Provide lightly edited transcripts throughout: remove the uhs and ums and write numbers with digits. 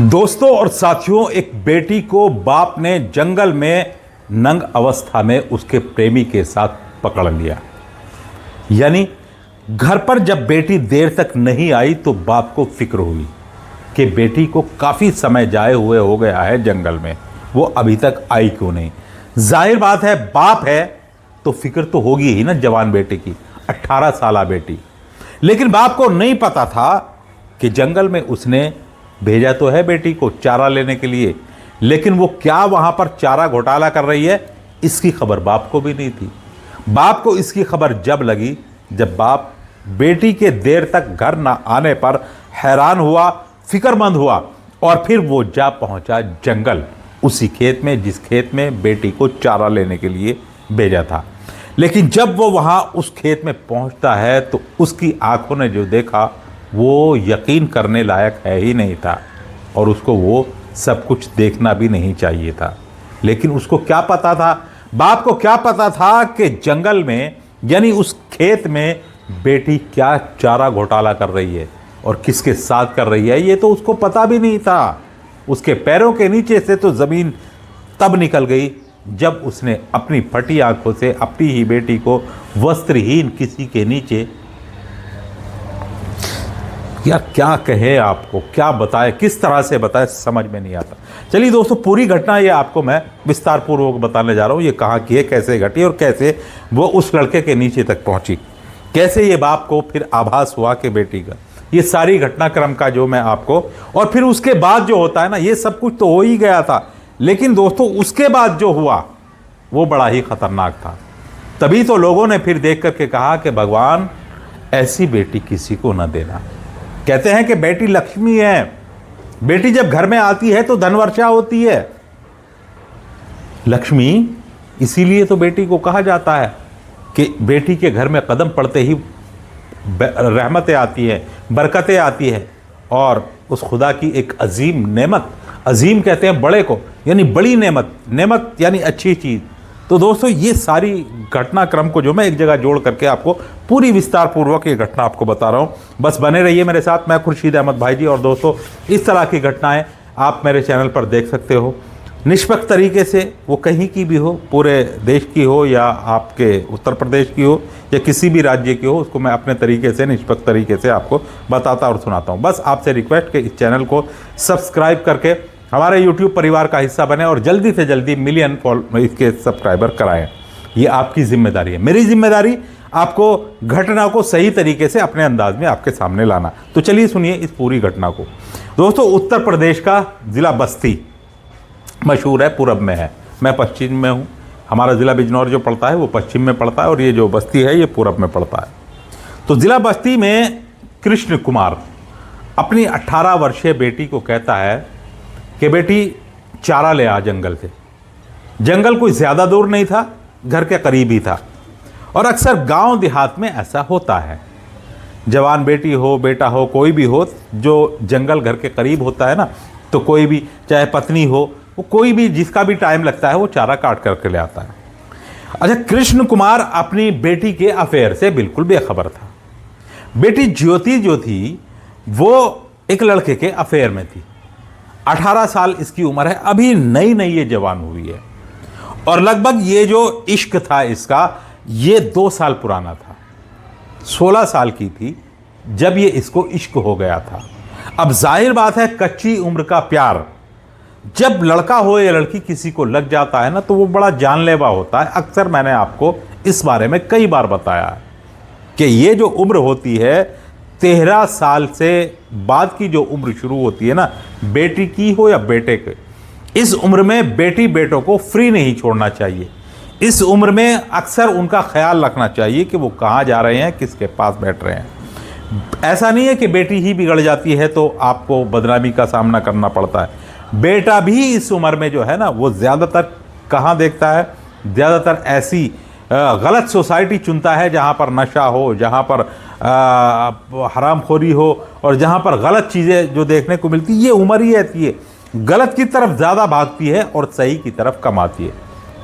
दोस्तों और साथियों, एक बेटी को बाप ने जंगल में नंग अवस्था में उसके प्रेमी के साथ पकड़ लिया। यानी घर पर जब बेटी देर तक नहीं आई तो बाप को फिक्र हुई कि बेटी को काफ़ी समय जाए हुए हो गया है जंगल में, वो अभी तक आई क्यों नहीं। जाहिर बात है, बाप है तो फिक्र तो होगी ही ना जवान बेटी की, 18 साला बेटी। लेकिन बाप को नहीं पता था कि जंगल में उसने भेजा तो है बेटी को चारा लेने के लिए, लेकिन वो क्या वहां पर चारा घोटाला कर रही है इसकी खबर बाप को भी नहीं थी। बाप को इसकी खबर जब लगी, जब बाप बेटी के देर तक घर ना आने पर हैरान हुआ, फिक्रमंद हुआ, और फिर वो जा पहुंचा जंगल, उसी खेत में जिस खेत में बेटी को चारा लेने के लिए भेजा था। लेकिन जब वो वहां उस खेत में पहुंचता है तो उसकी आंखों ने जो देखा वो यकीन करने लायक है ही नहीं था, और उसको वो सब कुछ देखना भी नहीं चाहिए था। लेकिन उसको क्या पता था, बाप को क्या पता था कि जंगल में यानी उस खेत में बेटी क्या चारा घोटाला कर रही है और किसके साथ कर रही है, ये तो उसको पता भी नहीं था। उसके पैरों के नीचे से तो ज़मीन तब निकल गई जब उसने अपनी फटी आंखों से अपनी ही बेटी को वस्त्रहीन किसी के नीचे, यार क्या कहे आपको, क्या बताए, किस तरह से बताए, समझ में नहीं आता। चलिए दोस्तों, पूरी घटना ये आपको मैं विस्तार पूर्वक बताने जा रहा हूँ। ये कहाँ की है, कैसे घटी और कैसे वो उस लड़के के नीचे तक पहुँची, कैसे ये बाप को फिर आभास हुआ कि बेटी का, ये सारी घटनाक्रम का जो मैं आपको, और फिर उसके बाद जो होता है ना, ये सब कुछ तो हो ही गया था, लेकिन दोस्तों उसके बाद जो हुआ वो बड़ा ही खतरनाक था। तभी तो लोगों ने फिर देख करके कहा कि भगवान ऐसी बेटी किसी को न देना। कहते हैं कि बेटी लक्ष्मी है, बेटी जब घर में आती है तो धनवर्षा होती है। लक्ष्मी इसीलिए तो बेटी को कहा जाता है कि बेटी के घर में कदम पड़ते ही रहमतें आती हैं, बरकतें आती है, और उस खुदा की एक अजीम नेमत, अजीम कहते हैं बड़े को, यानी बड़ी नेमत, नेमत यानी अच्छी चीज़। तो दोस्तों ये सारी घटनाक्रम को जो मैं एक जगह जोड़ करके आपको पूरी विस्तार पूर्वक ये घटना आपको बता रहा हूँ, बस बने रहिए मेरे साथ। मैं खुर्शीद अहमद भाई जी, और दोस्तों इस तरह की घटनाएं आप मेरे चैनल पर देख सकते हो निष्पक्ष तरीके से, वो कहीं की भी हो, पूरे देश की हो या आपके उत्तर प्रदेश की हो या किसी भी राज्य की हो, उसको मैं अपने तरीके से निष्पक्ष तरीके से आपको बताता और सुनाता हूँ। बस आपसे रिक्वेस्ट कि इस चैनल को सब्सक्राइब करके हमारे यूट्यूब परिवार का हिस्सा बने और जल्दी से जल्दी मिलियन इसके सब्सक्राइबर कराएं। ये आपकी जिम्मेदारी है, मेरी जिम्मेदारी आपको घटना को सही तरीके से अपने अंदाज में आपके सामने लाना। तो चलिए सुनिए इस पूरी घटना को। दोस्तों उत्तर प्रदेश का ज़िला बस्ती मशहूर है, पूरब में है, मैं पश्चिम में हूँ। हमारा ज़िला बिजनौर जो पड़ता है वो पश्चिम में पड़ता है, और ये जो बस्ती है ये पूरब में पड़ता है। तो ज़िला बस्ती में कृष्ण कुमार अपनी 18 वर्षीय बेटी को कहता है कि बेटी चारा ले आ जंगल से। जंगल कोई ज़्यादा दूर नहीं था, घर के करीब ही था, और अक्सर गांव देहात में ऐसा होता है, जवान बेटी हो बेटा हो कोई भी हो, जो जंगल घर के करीब होता है ना, तो कोई भी चाहे पत्नी हो, वो कोई भी जिसका भी टाइम लगता है वो चारा काट करके ले आता है। अच्छा, कृष्ण कुमार अपनी बेटी के अफेयर से बिल्कुल बेखबर था। बेटी ज्योति जो थी वो एक लड़के के अफेयर में थी। 18 साल इसकी उम्र है, अभी नई नई ये जवान हुई है, और लगभग ये जो इश्क था इसका ये 2 साल पुराना था। 16 साल की थी जब ये इसको इश्क हो गया था। अब जाहिर बात है, कच्ची उम्र का प्यार जब लड़का हो या लड़की किसी को लग जाता है ना, तो वो बड़ा जानलेवा होता है। अक्सर मैंने आपको इस बारे में कई बार बताया है कि ये जो उम्र होती है 13 साल से बाद की जो उम्र शुरू होती है ना, बेटी की हो या बेटे के, इस उम्र में बेटी बेटों को फ्री नहीं छोड़ना चाहिए। इस उम्र में अक्सर उनका ख्याल रखना चाहिए कि वो कहाँ जा रहे हैं, किसके पास बैठ रहे हैं। ऐसा नहीं है कि बेटी ही बिगड़ जाती है तो आपको बदनामी का सामना करना पड़ता है। बेटा भी इस उम्र में जो है ना, वो ज़्यादातर कहाँ देखता है, ज़्यादातर ऐसी गलत सोसाइटी चुनता है जहाँ पर नशा हो, जहाँ पर हरामखोरी हो, और जहाँ पर गलत चीज़ें जो देखने को मिलती, ये उम्र ही रहती है, गलत की तरफ ज़्यादा भागती है और सही की तरफ कम आती है।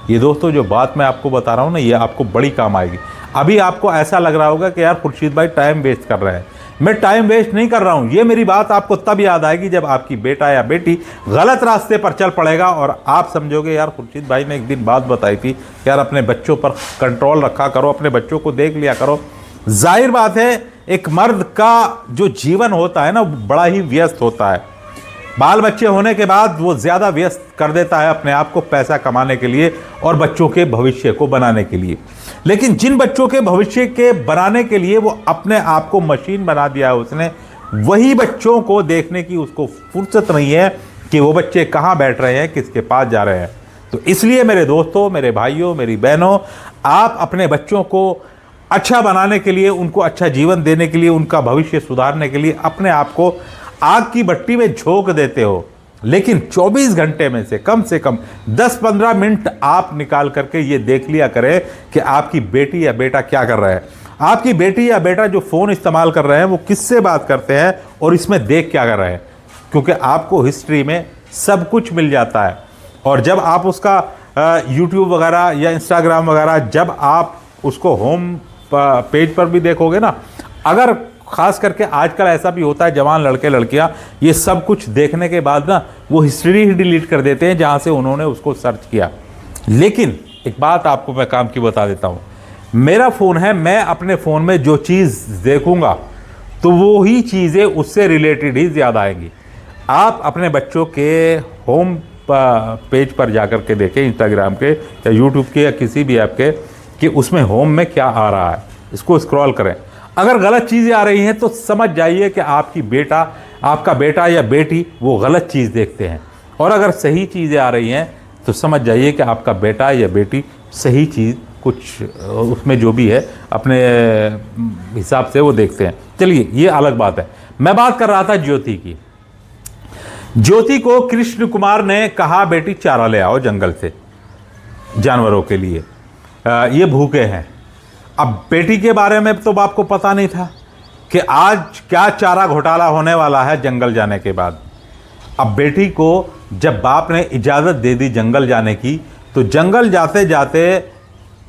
ये दोस्तों जो बात मैं आपको बता रहा हूँ ना, ये आपको बड़ी काम आएगी। अभी आपको ऐसा लग रहा होगा कि यार खुर्शीद भाई टाइम वेस्ट कर रहे हैं, मैं टाइम वेस्ट नहीं कर रहा हूं। ये मेरी बात आपको तब याद आएगी जब आपकी बेटा या बेटी गलत रास्ते पर चल पड़ेगा और आप समझोगे यार खुर्शीद भाई ने एक दिन बात बताई थी, यार अपने बच्चों पर कंट्रोल रखा करो, अपने बच्चों को देख लिया करो। जाहिर बात है एक मर्द का जो जीवन होता है ना बड़ा ही व्यस्त होता है। बाल बच्चे होने के बाद वो ज़्यादा व्यस्त कर देता है अपने आप को पैसा कमाने के लिए और बच्चों के भविष्य को बनाने के लिए। लेकिन जिन बच्चों के भविष्य के बनाने के लिए वो अपने आप को मशीन बना दिया है उसने, वही बच्चों को देखने की उसको फुर्सत नहीं है कि वो बच्चे कहाँ बैठ रहे हैं, किसके पास जा रहे हैं। तो इसलिए मेरे दोस्तों, मेरे भाइयों, मेरी बहनों, आप अपने बच्चों को अच्छा बनाने के लिए, उनको अच्छा जीवन देने के लिए, उनका भविष्य सुधारने के लिए अपने आप को आग की भट्टी में झोंक देते हो। लेकिन 24 घंटे में से कम 10-15 मिनट आप निकाल करके ये देख लिया करें कि आपकी बेटी या बेटा क्या कर रहा है। आपकी बेटी या बेटा जो फ़ोन इस्तेमाल कर रहे हैं वो किससे बात करते हैं और इसमें देख क्या कर रहे हैं, क्योंकि आपको हिस्ट्री में सब कुछ मिल जाता है। और जब आप उसका यूट्यूब वगैरह या इंस्टाग्राम वगैरह जब आप उसको होम पेज पर भी देखोगे ना, अगर खास करके आजकल ऐसा भी होता है जवान लड़के लड़कियां ये सब कुछ देखने के बाद ना वो हिस्ट्री ही डिलीट कर देते हैं जहां से उन्होंने उसको सर्च किया। लेकिन एक बात आपको मैं काम की बता देता हूं, मेरा फ़ोन है, मैं अपने फ़ोन में जो चीज़ देखूंगा तो वो ही चीज़ें उससे रिलेटेड ही ज़्यादा आएंगी। आप अपने बच्चों के होम पेज पर जाकर के देखें, इंस्टाग्राम के या यूट्यूब के या किसी भी ऐप के, कि उसमें होम में क्या आ रहा है, इसको स्क्रॉल करें। अगर गलत चीज़ें आ रही हैं तो समझ जाइए कि आपका बेटा या बेटी वो गलत चीज़ देखते हैं, और अगर सही चीज़ें आ रही हैं तो समझ जाइए कि आपका बेटा या बेटी सही चीज़ कुछ उसमें जो भी है अपने हिसाब से वो देखते हैं। चलिए ये अलग बात है। मैं बात कर रहा था ज्योति की। ज्योति को कृष्ण कुमार ने कहा बेटी चारा ले आओ जंगल से जानवरों के लिए, ये भूखे हैं। अब बेटी के बारे में तो आपको पता नहीं था कि आज क्या चारा घोटाला होने वाला है जंगल जाने के बाद। अब बेटी को जब बाप ने इजाज़त दे दी जंगल जाने की, तो जंगल जाते जाते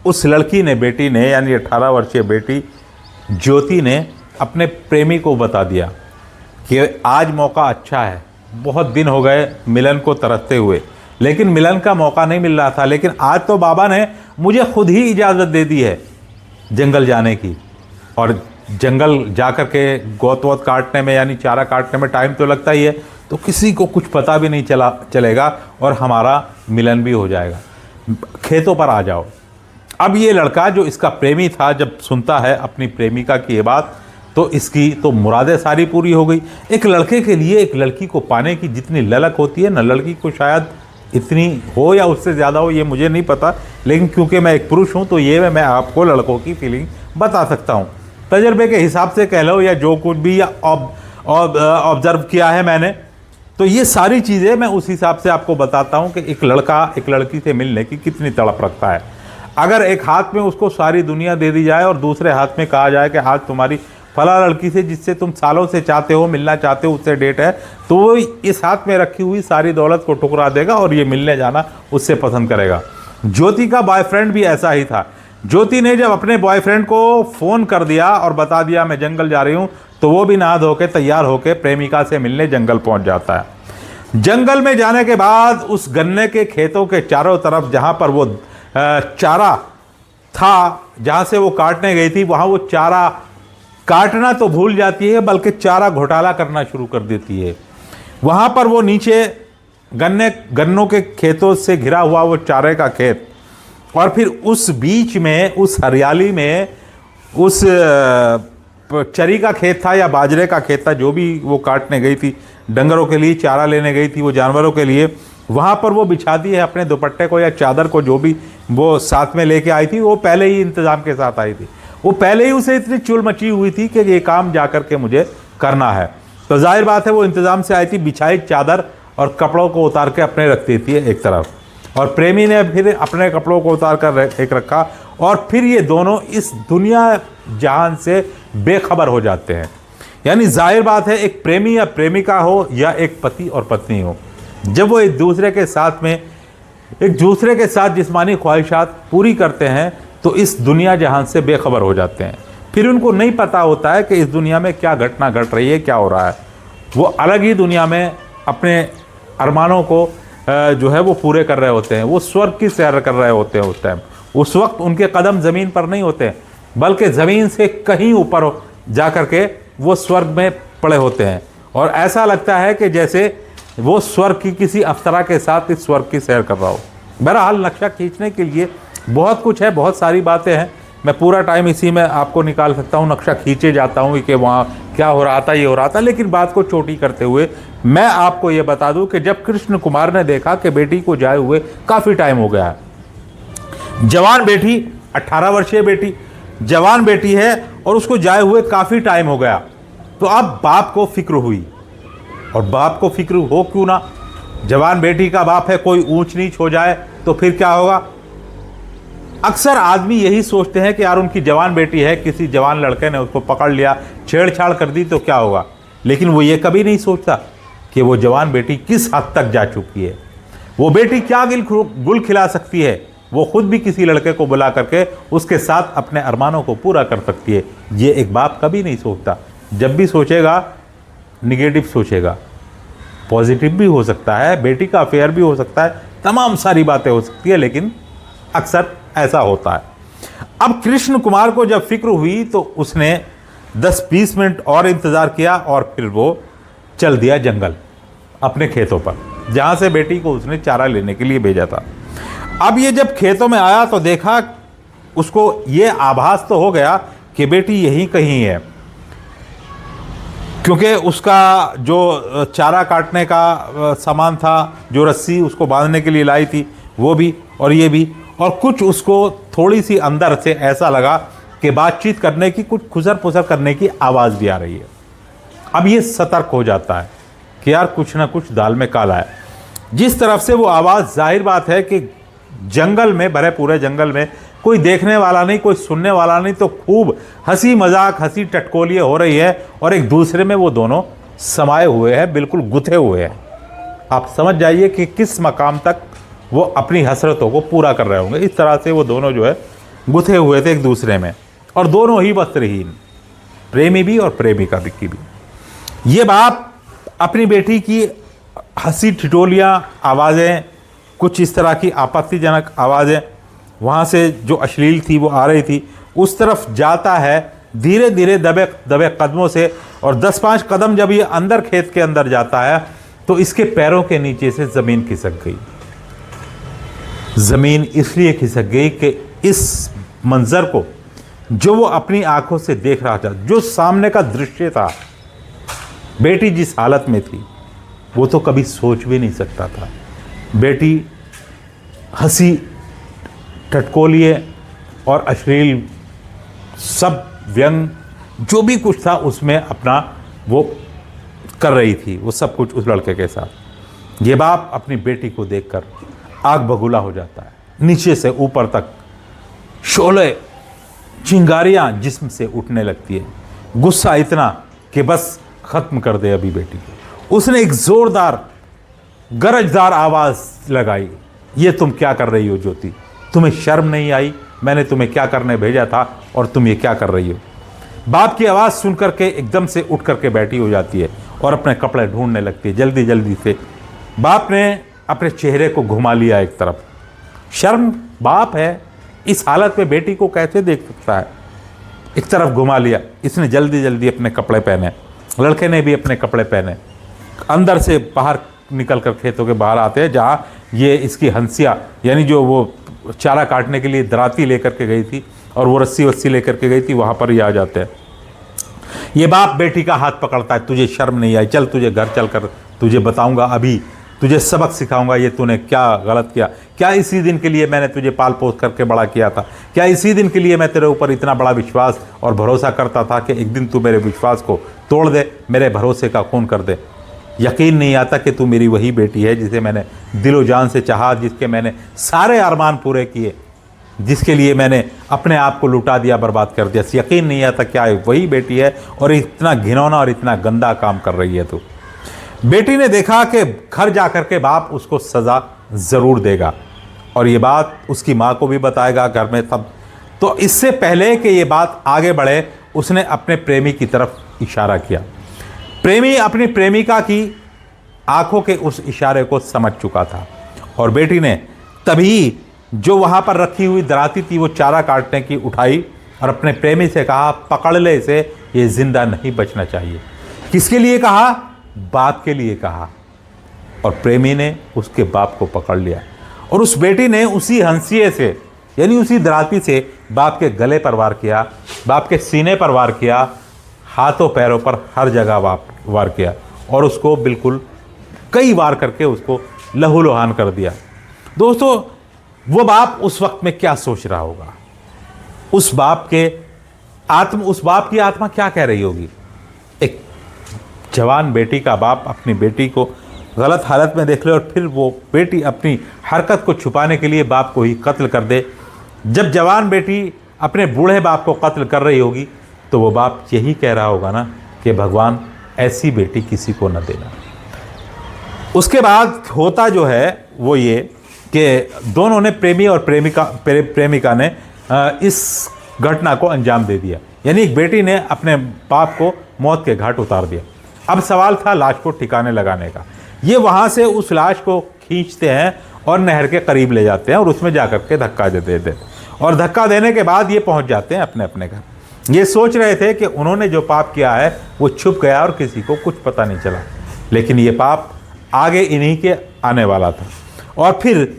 उस लड़की ने, बेटी ने, यानी 18 वर्षीय बेटी ज्योति ने अपने प्रेमी को बता दिया कि आज मौका अच्छा है, बहुत दिन हो गए मिलन को तरसते हुए, लेकिन मिलन का मौका नहीं मिल रहा था। लेकिन आज तो बाबा ने मुझे खुद ही इजाज़त दे दी है जंगल जाने की। और जंगल जाकर के गोत वोत काटने में यानी चारा काटने में टाइम तो लगता ही है, तो किसी को कुछ पता भी नहीं चलेगा और हमारा मिलन भी हो जाएगा। खेतों पर आ जाओ। अब ये लड़का जो इसका प्रेमी था जब सुनता है अपनी प्रेमिका की ये बात, तो इसकी तो मुरादें सारी पूरी हो गई। एक लड़के के लिए एक लड़की को पाने की जितनी ललक होती है ना, लड़की को शायद इतनी हो या उससे ज़्यादा हो, ये मुझे नहीं पता, लेकिन क्योंकि मैं एक पुरुष हूँ तो ये मैं आपको लड़कों की फीलिंग बता सकता हूँ। तजर्बे के हिसाब से कह लो या जो कुछ भी, या ऑब्ज़र्व किया है मैंने, तो ये सारी चीज़ें मैं उस हिसाब से आपको बताता हूँ कि एक लड़का एक लड़की से मिलने की कितनी तड़प रखता है। अगर एक हाथ में उसको सारी दुनिया दे दी जाए और दूसरे हाथ में कहा जाए कि आज तुम्हारी फला लड़की से जिससे तुम सालों से चाहते हो, मिलना चाहते हो, उससे डेट है, तो वो इस हाथ में रखी हुई सारी दौलत को ठुकरा देगा और ये मिलने जाना उससे पसंद करेगा। ज्योति का बॉयफ्रेंड भी ऐसा ही था। ज्योति ने जब अपने बॉयफ्रेंड को फ़ोन कर दिया और बता दिया मैं जंगल जा रही हूँ, तो वो भी नहा धो के तैयार होकर प्रेमिका से मिलने जंगल पहुँच जाता है। जंगल में जाने के बाद उस गन्ने के खेतों के चारों तरफ जहाँ पर वो चारा था, जहाँ से वो काटने गई थी, वहाँ वो चारा काटना तो भूल जाती है बल्कि चारा घोटाला करना शुरू कर देती है। वहाँ पर वो नीचे गन्नों के खेतों से घिरा हुआ वो चारे का खेत, और फिर उस बीच में उस हरियाली में उस चरी का खेत था या बाजरे का खेत था, जो भी वो काटने गई थी, डंगरों के लिए चारा लेने गई थी वो जानवरों के लिए, वहाँ पर वो बिछाती है अपने दुपट्टे को या चादर को, जो भी वो साथ में लेके आई थी, वो पहले ही इंतज़ाम के साथ आई थी। वो पहले ही उसे इतनी चुल मची हुई थी कि ये काम जा कर के मुझे करना है। तो जाहिर बात है वो इंतज़ाम से आई थी, बिछाई चादर और कपड़ों को उतार के अपने रख देती है एक तरफ, और प्रेमी ने फिर अपने कपड़ों को उतार कर एक रखा, और फिर ये दोनों इस दुनिया जहान से बेखबर हो जाते हैं। यानी जाहिर बात है एक प्रेमी या प्रेमिका हो या एक पति और पत्नी हो, जब वो एक दूसरे के साथ जिस्मानी ख्वाहिशात पूरी करते हैं तो इस दुनिया जहान से बेखबर हो जाते हैं। फिर उनको नहीं पता होता है कि इस दुनिया में क्या घटना घट रही है, क्या हो रहा है। वो अलग ही दुनिया में अपने अरमानों को जो है वो पूरे कर रहे होते हैं। वो स्वर्ग की सैर कर रहे होते हैं उस टाइम। उस वक्त उनके कदम ज़मीन पर नहीं होते, बल्कि ज़मीन से कहीं ऊपर जा कर के वो स्वर्ग में पड़े होते हैं। और ऐसा लगता है कि जैसे वो स्वर्ग की किसी अप्सरा के साथ इस स्वर्ग की सैर कर रहा हो। बहरहाल नक्शा खींचने के लिए बहुत कुछ है, बहुत सारी बातें हैं। मैं पूरा टाइम इसी में आपको निकाल सकता हूँ, नक्शा खींचे जाता हूँ कि वहाँ क्या हो रहा था, ये हो रहा था। लेकिन बात को छोटी करते हुए मैं आपको ये बता दूँ कि जब कृष्ण कुमार ने देखा कि बेटी को जाए हुए काफ़ी टाइम हो गया है, जवान बेटी, 18 वर्षीय बेटी, जवान बेटी है और उसको जाए हुए काफ़ी टाइम हो गया, तो अब बाप को फिक्र हुई। और बाप को फिक्र हो क्यों ना, जवान बेटी का बाप है, कोई ऊंच नीच हो जाए तो फिर क्या होगा। अक्सर आदमी यही सोचते हैं कि यार उनकी जवान बेटी है, किसी जवान लड़के ने उसको पकड़ लिया, छेड़छाड़ कर दी तो क्या होगा। लेकिन वो ये कभी नहीं सोचता कि वो जवान बेटी किस हद तक जा चुकी है, वो बेटी क्या गुल खिला सकती है, वो खुद भी किसी लड़के को बुला करके उसके साथ अपने अरमानों को पूरा कर सकती है। ये एक बाप कभी नहीं सोचता। जब भी सोचेगा निगेटिव सोचेगा, पॉजिटिव भी हो सकता है, बेटी का अफेयर भी हो सकता है, तमाम सारी बातें हो सकती है, लेकिन अक्सर ऐसा होता है। अब कृष्ण कुमार को जब फिक्र हुई तो उसने 10-20 मिनट और इंतज़ार किया और फिर वो चल दिया जंगल अपने खेतों पर, जहाँ से बेटी को उसने चारा लेने के लिए भेजा था। अब ये जब खेतों में आया तो देखा, उसको ये आभास तो हो गया कि बेटी यहीं कहीं है, क्योंकि उसका जो चारा काटने का सामान था, जो रस्सी उसको बांधने के लिए लाई थी वो भी और ये भी, और कुछ उसको थोड़ी सी अंदर से ऐसा लगा कि बातचीत करने की, कुछ खुसर पुसर करने की आवाज़ भी आ रही है। अब ये सतर्क हो जाता है कि यार कुछ ना कुछ दाल में काला है। जिस तरफ से वो आवाज़, जाहिर बात है कि जंगल में, भरे पूरे जंगल में कोई देखने वाला नहीं, कोई सुनने वाला नहीं, तो खूब हंसी मजाक, हंसी टटकोलियाँ हो रही है और एक दूसरे में वो दोनों समाये हुए हैं, बिल्कुल गुथे हुए हैं। आप समझ जाइए कि किस मकाम तक वो अपनी हसरतों को पूरा कर रहे होंगे। इस तरह से वो दोनों जो है गुथे हुए थे एक दूसरे में, और दोनों ही वस्त्रहीन, प्रेमी भी और प्रेमिका भी की भी। ये बाप अपनी बेटी की हंसी ठिठोलियाँ, आवाज़ें, कुछ इस तरह की आपत्तिजनक आवाज़ें वहाँ से जो अश्लील थी वो आ रही थी, उस तरफ जाता है धीरे धीरे दबे दबे कदमों से। और 10-5 कदम जब ये अंदर खेत के अंदर जाता है तो इसके पैरों के नीचे से ज़मीन खिसक गई। ज़मीन इसलिए खिसक गई कि इस मंज़र को जो वो अपनी आंखों से देख रहा था, जो सामने का दृश्य था, बेटी जिस हालत में थी वो तो कभी सोच भी नहीं सकता था। बेटी हंसी टटकोलिए और अश्लील सब व्यंग जो भी कुछ था उसमें अपना वो कर रही थी, वो सब कुछ उस लड़के के साथ। ये बाप अपनी बेटी को देखकर आग बगुला हो जाता है। नीचे से ऊपर तक शोले, चिंगारियां जिस्म से उठने लगती है। गुस्सा इतना कि बस ख़त्म कर दे अभी बेटी को। उसने एक ज़ोरदार गरजदार आवाज़ लगाई, ये तुम क्या कर रही हो ज्योति? तुम्हें शर्म नहीं आई? मैंने तुम्हें क्या करने भेजा था और तुम ये क्या कर रही हो? बाप की आवाज़ सुन करके एकदम से उठ करके बैठी हो जाती है और अपने कपड़े ढूंढने लगती है जल्दी जल्दी से। बाप ने अपने चेहरे को घुमा लिया एक तरफ। शर्म, बाप है, इस हालत में बेटी को कैसे देख सकता है? एक तरफ घुमा लिया। इसने जल्दी जल्दी अपने कपड़े पहने, लड़के ने भी अपने कपड़े पहने। अंदर से बाहर निकल कर खेतों के बाहर आते हैं जहाँ ये इसकी हंसिया, यानी जो वो चारा काटने के लिए दराती लेकर के गई थी और वो रस्सी वस्सी लेकर के गई थी, वहाँ पर ही आ जाते हैं। ये बाप बेटी का हाथ पकड़ता है, तुझे शर्म नहीं आई? चल तुझे घर चल कर तुझे बताऊंगा, अभी तुझे सबक सिखाऊंगा, ये तूने क्या गलत किया। क्या इसी दिन के लिए मैंने तुझे पाल पोस करके बड़ा किया था? क्या इसी दिन के लिए मैं तेरे ऊपर इतना बड़ा विश्वास और भरोसा करता था कि एक दिन तू मेरे विश्वास को तोड़ दे, मेरे भरोसे का खून कर दे? यकीन नहीं आता कि तू मेरी वही बेटी है जिसे मैंने दिलो जान से चाहा, जिसके मैंने सारे अरमान पूरे किए, जिसके लिए मैंने अपने आप को लुटा दिया, बर्बाद कर दिया। यकीन नहीं आता क्या वही बेटी है और इतना घिनौना और इतना गंदा काम कर रही है तू। बेटी ने देखा कि घर जाकर के बाप उसको सज़ा ज़रूर देगा और ये बात उसकी माँ को भी बताएगा घर में। तब तो इससे पहले कि ये बात आगे बढ़े उसने अपने प्रेमी की तरफ इशारा किया। प्रेमी अपनी प्रेमिका की आंखों के उस इशारे को समझ चुका था और बेटी ने तभी जो वहाँ पर रखी हुई दराती थी वो चारा काटने की उठाई और अपने प्रेमी से कहा, पकड़ ले इसे, ये जिंदा नहीं बचना चाहिए। किसके लिए कहा? बाप के लिए कहा। और प्रेमी ने उसके बाप को पकड़ लिया और उस बेटी ने उसी हंसिए से, यानी उसी दराती से बाप के गले पर वार किया, बाप के सीने पर वार किया, हाथों पैरों पर हर जगह वार किया और उसको बिल्कुल कई वार करके उसको लहूलुहान कर दिया। दोस्तों, वो बाप उस वक्त में क्या सोच रहा होगा? उस बाप की आत्मा क्या कह रही होगी? एक जवान बेटी का बाप अपनी बेटी को गलत हालत में देख ले और फिर वो बेटी अपनी हरकत को छुपाने के लिए बाप को ही कत्ल कर दे। जब जवान बेटी अपने बूढ़े बाप को कत्ल कर रही होगी तो वो बाप यही कह रहा होगा ना कि भगवान ऐसी बेटी किसी को न देना। उसके बाद होता जो है वो ये कि दोनों ने, प्रेमी और प्रेमिका ने इस घटना को अंजाम दे दिया, यानी एक बेटी ने अपने बाप को मौत के घाट उतार दिया। अब सवाल था लाश को ठिकाने लगाने का। ये वहाँ से उस लाश को खींचते हैं और नहर के करीब ले जाते हैं और उसमें जाकर के धक्का दे देते और धक्का देने के बाद ये पहुँच जाते हैं अपने अपने घर। ये सोच रहे थे कि उन्होंने जो पाप किया है वो छुप गया और किसी को कुछ पता नहीं चला, लेकिन ये पाप आगे इन्हीं के आने वाला था। और फिर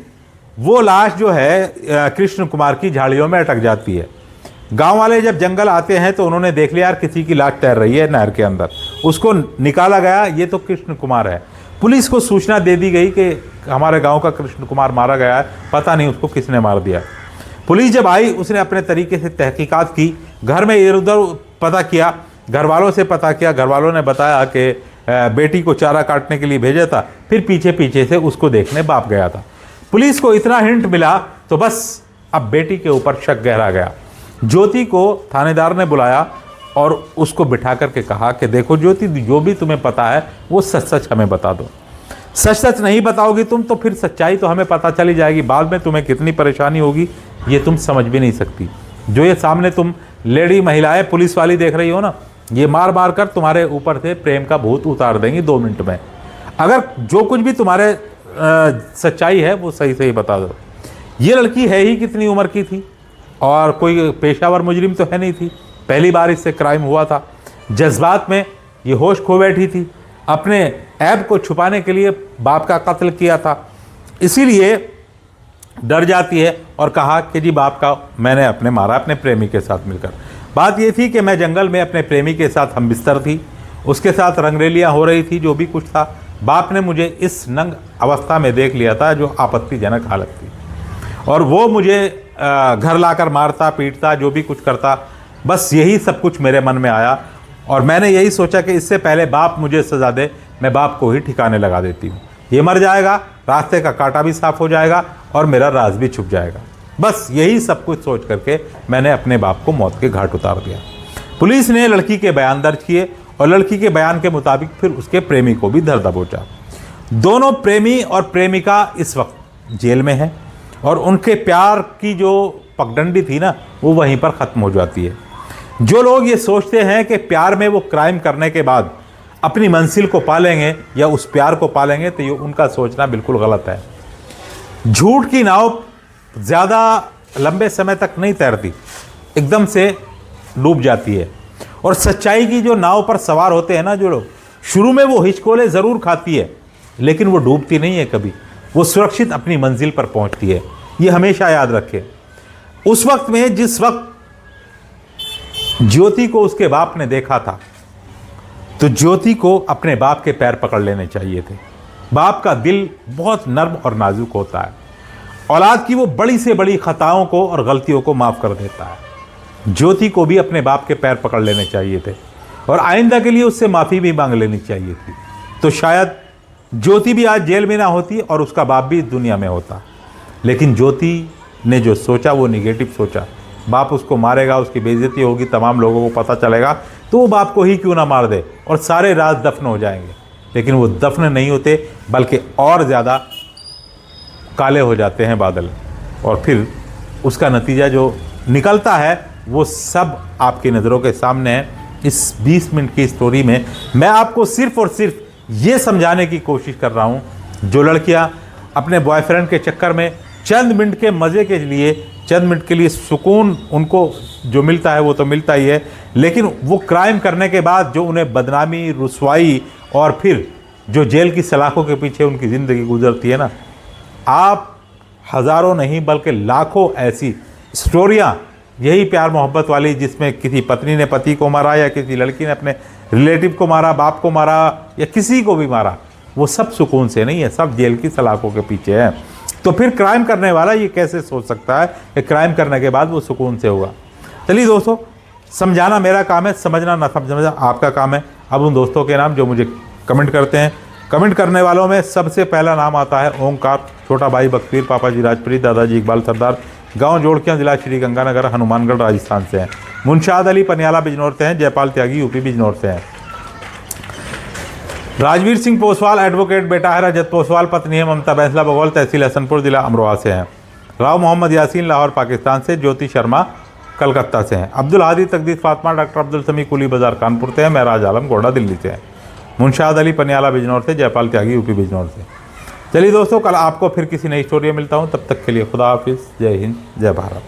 वो लाश जो है कृष्ण कुमार की झाड़ियों में अटक जाती है। गांव वाले जब जंगल आते हैं तो उन्होंने देख लिया यार किसी की लाश तैर रही है नहर के अंदर, उसको निकाला गया, ये तो कृष्ण कुमार है। पुलिस को सूचना दे दी गई कि हमारे गांव का कृष्ण कुमार मारा गया है, पता नहीं उसको किसने मार दिया। पुलिस जब आई उसने अपने तरीके से तहकीकात की, घर में इधर उधर पता किया, घर वालों से पता किया, घर वालों ने बताया कि बेटी को चारा काटने के लिए भेजा था, फिर पीछे पीछे से उसको देखने बाप गया था। पुलिस को इतना हिंट मिला तो बस अब बेटी के ऊपर शक गहरा गया। ज्योति को थानेदार ने बुलाया और उसको बिठा करके कहा कि देखो ज्योति, जो भी तुम्हें पता है वो सच सच हमें बता दो। सच सच नहीं बताओगी तुम तो फिर सच्चाई तो हमें पता चली जाएगी, बाद में तुम्हें कितनी परेशानी होगी ये तुम समझ भी नहीं सकती। जो ये सामने तुम लेडी महिलाएं पुलिस वाली देख रही हो ना, ये मार मार कर तुम्हारे ऊपर से प्रेम का भूत उतार देंगी 2 मिनट में। अगर जो कुछ भी तुम्हारे सच्चाई है वो सही सही बता दो। ये लड़की है ही कितनी उम्र की थी और कोई पेशावर मुजरिम तो है नहीं थी, पहली बार इससे क्राइम हुआ था। जज्बात में ये होश खो बैठी थी, अपने ऐब को छुपाने के लिए बाप का कत्ल किया था, इसीलिए डर जाती है और कहा कि जी बाप का मैंने अपने मारा अपने प्रेमी के साथ मिलकर। बात ये थी कि मैं जंगल में अपने प्रेमी के साथ हम बिस्तर थी, उसके साथ रंगरेलियाँ हो रही थी, जो भी कुछ था। बाप ने मुझे इस नंग अवस्था में देख लिया था जो आपत्तिजनक हालत थी, और वो मुझे घर लाकर मारता पीटता जो भी कुछ करता। बस यही सब कुछ मेरे मन में आया और मैंने यही सोचा कि इससे पहले बाप मुझे सज़ा दे, मैं बाप को ही ठिकाने लगा देती हूँ। ये मर जाएगा, रास्ते का कांटा भी साफ हो जाएगा और मेरा राज भी छुप जाएगा। बस यही सब कुछ सोच करके मैंने अपने बाप को मौत के घाट उतार दिया। पुलिस ने लड़की के बयान दर्ज किए और लड़की के बयान के मुताबिक फिर उसके प्रेमी को भी धर दबोचा। दोनों प्रेमी और प्रेमिका इस वक्त जेल में हैं और उनके प्यार की जो पगडंडी थी ना वो वहीं पर ख़त्म हो जाती है। जो लोग ये सोचते हैं कि प्यार में वो क्राइम करने के बाद अपनी मंजिल को पालेंगे या उस प्यार को पालेंगे, तो ये उनका सोचना बिल्कुल गलत है। झूठ की नाव ज़्यादा लंबे समय तक नहीं तैरती, एकदम से डूब जाती है। और सच्चाई की जो नाव पर सवार होते हैं ना जो लोग, शुरू में वो हिचकोले ज़रूर खाती है लेकिन वो डूबती नहीं है कभी, वो सुरक्षित अपनी मंजिल पर पहुंचती है। ये हमेशा याद रखें। उस वक्त में जिस वक्त ज्योति को उसके बाप ने देखा था तो ज्योति को अपने बाप के पैर पकड़ लेने चाहिए थे। बाप का दिल बहुत नर्म और नाजुक होता है, औलाद की वो बड़ी से बड़ी खताओं को और गलतियों को माफ़ कर देता है। ज्योति को भी अपने बाप के पैर पकड़ लेने चाहिए थे और आइंदा के लिए उससे माफ़ी भी मांग लेनी चाहिए थी, तो शायद ज्योति भी आज जेल में ना होती और उसका बाप भी इस दुनिया में होता। लेकिन ज्योति ने जो सोचा वो निगेटिव सोचा। बाप उसको मारेगा, उसकी बेइज्जती होगी, तमाम लोगों को पता चलेगा, तो वो बाप को ही क्यों ना मार दे और सारे राज दफन हो जाएंगे। लेकिन वो दफन नहीं होते बल्कि और ज़्यादा काले हो जाते हैं बादल, और फिर उसका नतीजा जो निकलता है वो सब आपकी नज़रों के सामने है। इस 20 मिनट की स्टोरी में मैं आपको सिर्फ और सिर्फ ये समझाने की कोशिश कर रहा हूँ, जो लड़कियाँ अपने बॉयफ्रेंड के चक्कर में चंद मिनट के मज़े के लिए, चंद मिनट के लिए सुकून उनको जो मिलता है वो तो मिलता ही है, लेकिन वो क्राइम करने के बाद जो उन्हें बदनामी, रुसवाई और फिर जो जेल की सलाखों के पीछे उनकी ज़िंदगी गुजरती है ना, आप हज़ारों नहीं बल्कि लाखों ऐसी स्टोरियाँ, यही प्यार मोहब्बत वाली, जिसमें किसी पत्नी ने पति को मारा या किसी लड़की ने अपने रिलेटिव को मारा, बाप को मारा या किसी को भी मारा, वो सब सुकून से नहीं है, सब जेल की सलाखों के पीछे है। तो फिर क्राइम करने वाला ये कैसे सोच सकता है कि क्राइम करने के बाद वो सुकून से होगा। चलिए दोस्तों, समझाना मेरा काम है, समझना ना समझना आपका काम है। अब उन दोस्तों के नाम जो मुझे कमेंट करते हैं, कमेंट करने वालों में सबसे पहला नाम आता है ओंकार, छोटा भाई बकवीर, पापा जी राजप्रीत, दादाजी इकबाल सरदार, गांव जोड़कियाँ, जिला श्री गंगानगर, हनुमानगढ़, राजस्थान से हैं। मुनशाद अली पनियाला बिजनौर से हैं। जयपाल त्यागी यूपी बिजनौर से हैं। राजवीर सिंह पोसवाल एडवोकेट बेटा है रजत पोसवाल, पत्नी है ममता बैंसला बघौल, तहसील हसनपुर, जिला अमरोहा से हैं। राव मोहम्मद यासीन लाहौर पाकिस्तान से। ज्योति शर्मा कलकत्ता से हैं। अब्दुल हादी तकदीस फातमा डॉक्टर अब्दुल समी कुली बाजार कानपुर से हैं। महराज आलम गोड़ा दिल्ली से हैं। मुनशाद अली पनियाला बिजनौर से। जयपाल त्यागी यूपी बिजनौर से। चलिए दोस्तों, कल आपको फिर किसी नई स्टोरी में मिलता हूँ, तब तक के लिए खुदा हाफिज़, जय हिंद, जय भारत।